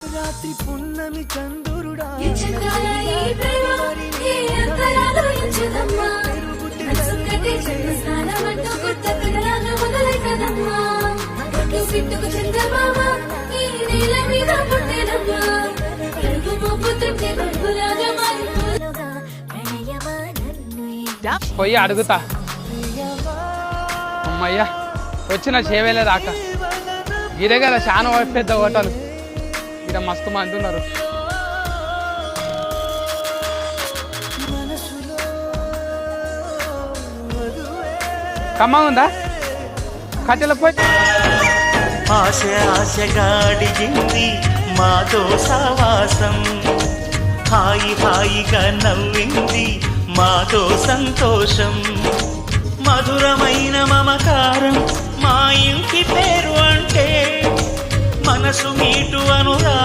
రాత్రి పున్నమి చంద్రుడా పోయి అడుగుతా అమ్మయ్యా వచ్చిన చేవేలే రాక ఇదే కదా చాలా పెద్ద హోటల్ ఇక్కడ మస్తు మంది ఉన్నారు. కమ్మగా ఉందా కట్టెల పోయి ఆశ ఆశగా అడిగింది మాతో సావాసం, హాయి హాయిగా నవ్వింది మాతో సంతోషం, మధురమైన మమకారం మా ఇంటి పేరు అంటే మనసు మీటు అనురాగం.